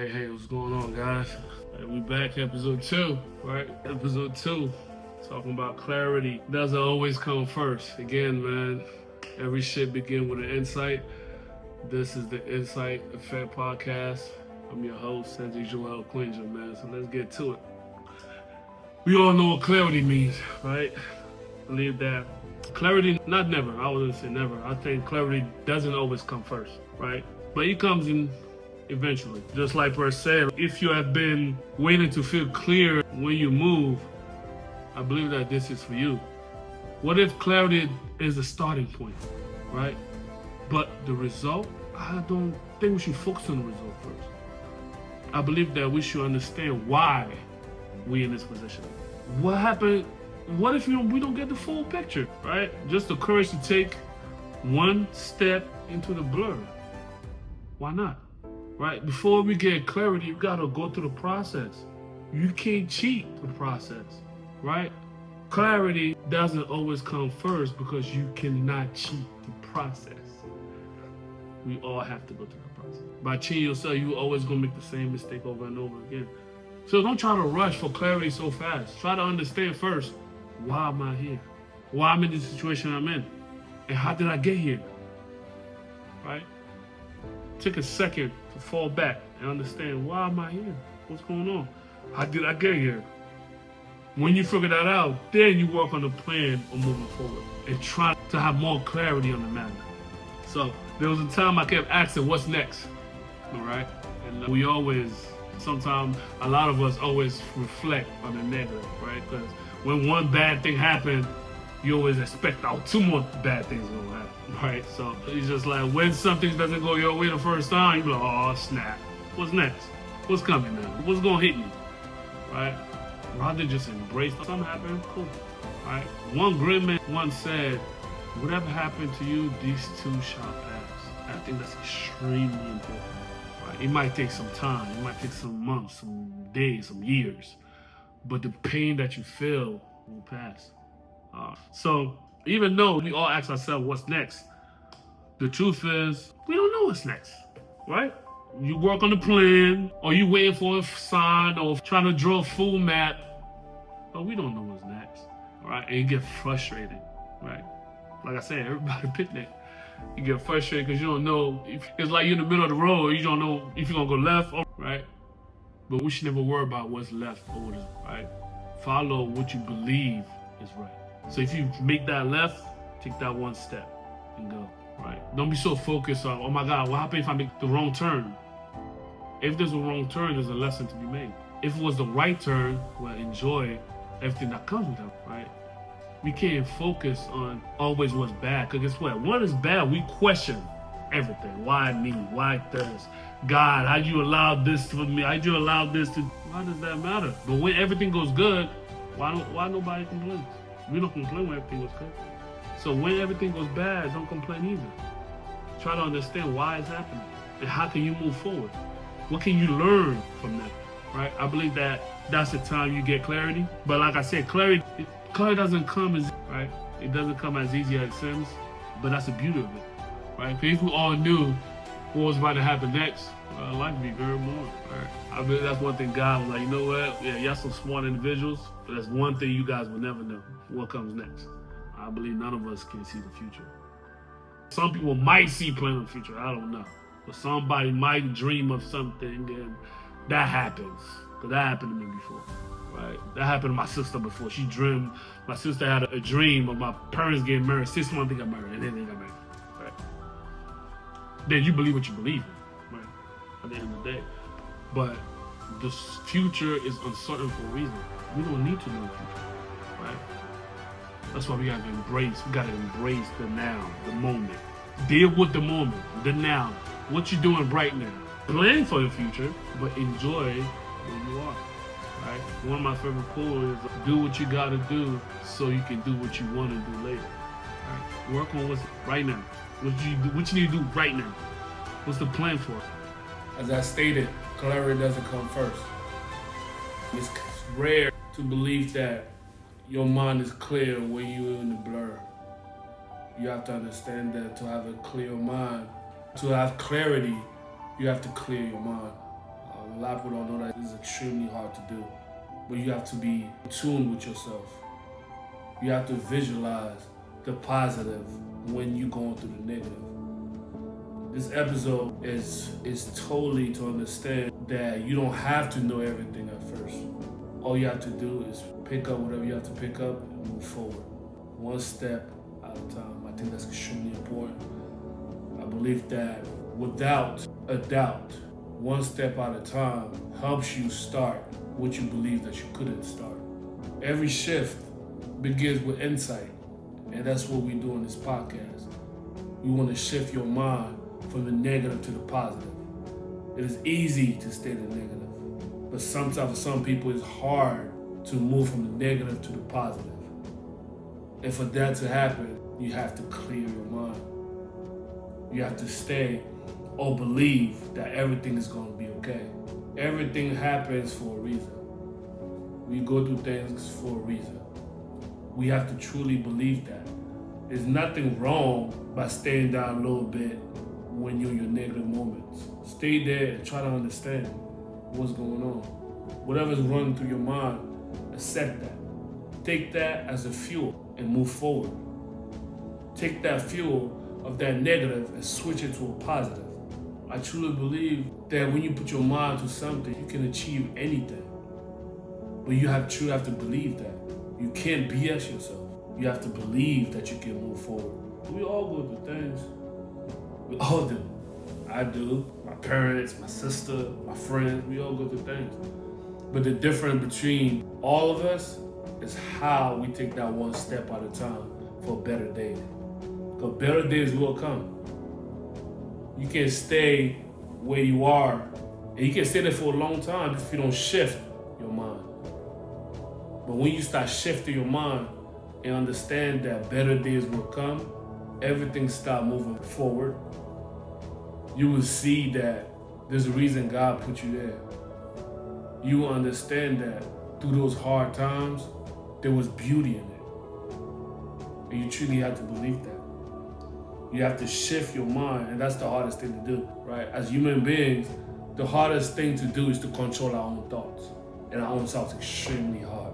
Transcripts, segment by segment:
Hey, what's going on, guys? We back, episode 2, right? Episode 2, talking about clarity. Doesn't always come first. Again, man, every shit begin with an insight. This is the Insight Effect Podcast. I'm your host, Sanjay Joel Quinja, man. So let's get to it. We all know what clarity means, right? Believe that clarity, not never. I wouldn't say never. I think clarity doesn't always come first, right? But it comes in eventually. Just like Bert said, if you have been waiting to feel clear when you move, I believe that this is for you. What if clarity is the starting point, right? But the result, I don't think we should focus on the result first. I believe that we should understand why we're in this position. What happened? What if we don't get the full picture, right? Just the courage to take one step into the blur. Why not? Right? Before we get clarity, you gotta go through the process. You can't cheat the process, right? Clarity doesn't always come first because you cannot cheat the process. We all have to go through the process. By cheating yourself, you're always gonna make the same mistake over and over again. So don't try to rush for clarity so fast. Try to understand first, why am I here? Why I'm in the situation I'm in? And how did I get here? Right? Take a second to fall back and understand, why am I here? What's going on? How did I get here? When you figure that out, then you work on the plan of moving forward and try to have more clarity on the matter. So there was a time I kept asking, what's next? All right? And we always, sometimes a lot of us always reflect on the negative, right? Because when one bad thing happened, you always expect two more bad things will happen, right? So it's just like when something doesn't go your way the first time, you're like, oh snap, what's next? What's coming now? What's gonna hit me, right? Rather just embrace something happened, cool, right? One great man once said, whatever happened to you, these too shall pass. I think that's extremely important, right? It might take some time, it might take some months, some days, some years, but the pain that you feel will pass. So even though we all ask ourselves what's next, the truth is we don't know what's next, right? You work on the plan, or you waiting for a sign, or trying to draw a full map, but we don't know what's next, all right? And you get frustrated, right? Like I said, everybody picnic. You get frustrated because you don't know. It's like you're in the middle of the road, you don't know if you're gonna go left or right. But we should never worry about what's left or what is right. Follow what you believe is right. So if you make that left, take that one step and go, right? Don't be so focused on, oh my God, what happens if I make the wrong turn? If there's a wrong turn, there's a lesson to be made. If it was the right turn, well, enjoy everything that comes with it, right? We can't focus on always what's bad, because guess what? When it's bad, we question everything. Why me? Why this? God, how'd you allow this for me? How'd you allow this to... Why does that matter? But when everything goes good, why nobody complains? We don't complain when everything goes good. So when everything goes bad, don't complain either. Try to understand why it's happening and how can you move forward. What can you learn from that, right? I believe that that's the time you get clarity. But like I said, clarity doesn't come as, right? It doesn't come as easy as it seems, but that's the beauty of it, right? If we all knew what was about to happen next, life would be very boring, right? I believe that's one thing God was like, you know what? Yeah, y'all some smart individuals, but that's one thing you guys will never know, what comes next. I believe none of us can see the future. Some people might see plans in the future, I don't know. But somebody might dream of something and that happens. Because that happened to me before, right? That happened to my sister before. She dreamed, my sister had a dream of my parents getting married. 6 months they got married, and then they got married, right? Then you believe what you believe in, right? At the end of the day. But the future is uncertain for a reason. We don't need to know the future, right? That's why we gotta embrace the now, the moment. Deal with the moment, the now. What you doing right now. Plan for the future, but enjoy where you are, right? One of my favorite quotes is, do what you gotta do so you can do what you wanna do later, right? Work on what's right now. What you need to do right now. What's the plan for it? As I stated, clarity doesn't come first. It's rare to believe that your mind is clear when you're in the blur. You have to understand that to have a clear mind, to have clarity, you have to clear your mind. A lot of people don't know that it's extremely hard to do. But you have to be in tune with yourself. You have to visualize the positive when you're going through the negative. This episode is totally to understand that you don't have to know everything at first. All you have to do is pick up whatever you have to pick up and move forward. One step at a time. I think that's extremely important. I believe that without a doubt, one step at a time helps you start what you believe that you couldn't start. Every shift begins with insight, and that's what we do in this podcast. We want to shift your mind from the negative to the positive. It is easy to stay in the negative, but sometimes for some people it's hard to move from the negative to the positive. And for that to happen, you have to clear your mind. You have to stay or believe that everything is going to be okay. Everything happens for a reason. We go through things for a reason. We have to truly believe that. There's nothing wrong by staying down a little bit when you're in your negative moments. Stay there and try to understand what's going on. Whatever's running through your mind, accept that. Take that as a fuel and move forward. Take that fuel of that negative and switch it to a positive. I truly believe that when you put your mind to something, you can achieve anything. But you have to believe that. You can't BS yourself. You have to believe that you can move forward. We all go through things. We all do. I do. My parents, my sister, my friends, we all go through things. But the difference between all of us is how we take that one step at a time for a better day. Because better days will come. You can't stay where you are, and you can stay there for a long time if you don't shift your mind. But when you start shifting your mind and understand that better days will come, everything start moving forward. You will see that there's a reason God put you there. You will understand that through those hard times, there was beauty in it. And you truly have to believe that. You have to shift your mind, and that's the hardest thing to do, right? As human beings, the hardest thing to do is to control our own thoughts. And our own thoughts extremely hard,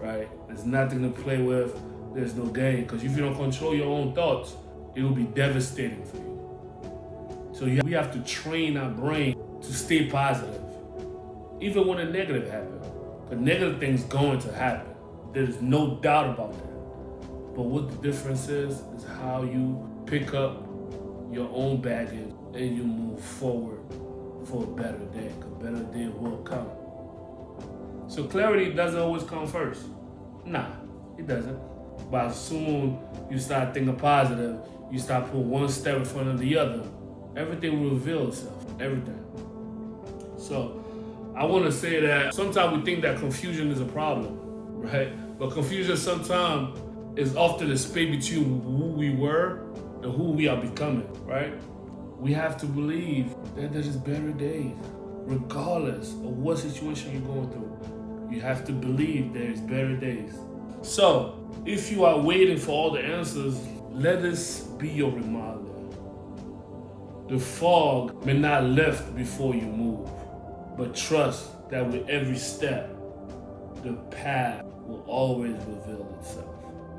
right? There's nothing to play with, there's no game. Because if you don't control your own thoughts, it will be devastating for you. So we have to train our brain to stay positive, even when a negative happens. The negative thing's going to happen. There's no doubt about that. But what the difference is how you pick up your own baggage and you move forward for a better day. A better day will come. So clarity doesn't always come first. Nah, it doesn't. But as soon you start thinking positive, you start putting one step in front of the other, everything will reveal itself. Everything. So I want to say that sometimes we think that confusion is a problem, right? But confusion sometimes is often the space between who we were and who we are becoming, right? We have to believe that there's better days, regardless of what situation you're going through. You have to believe there's better days. So, if you are waiting for all the answers, let this be your reminder. The fog may not lift before you move, but trust that with every step, the path will always reveal itself.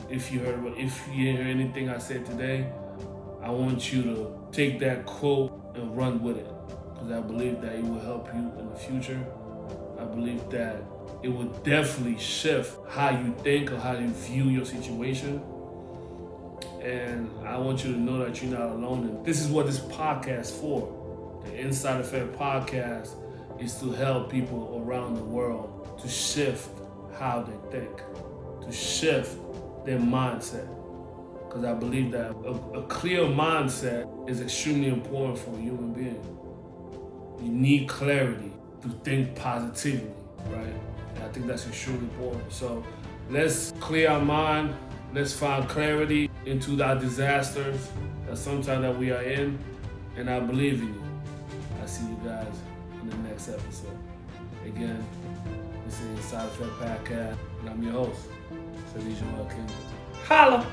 If you didn't hear anything I said today, I want you to take that quote and run with it, because I believe that it will help you in the future. I believe that it will definitely shift how you think or how you view your situation. And I want you to know that you're not alone. And this is what this podcast is for. The Inside Effect podcast is to help people around the world to shift how they think, to shift their mindset. Because I believe that a clear mindset is extremely important for a human being. You need clarity to think positively, right? And I think that's extremely important. So let's clear our mind. Let's find clarity into our disasters that sometimes that we are in. And I believe in you. I see you guys in the next episode. Again, this is Inside Effect Podcast, and I'm your host, Sadiq Joel King. Holla!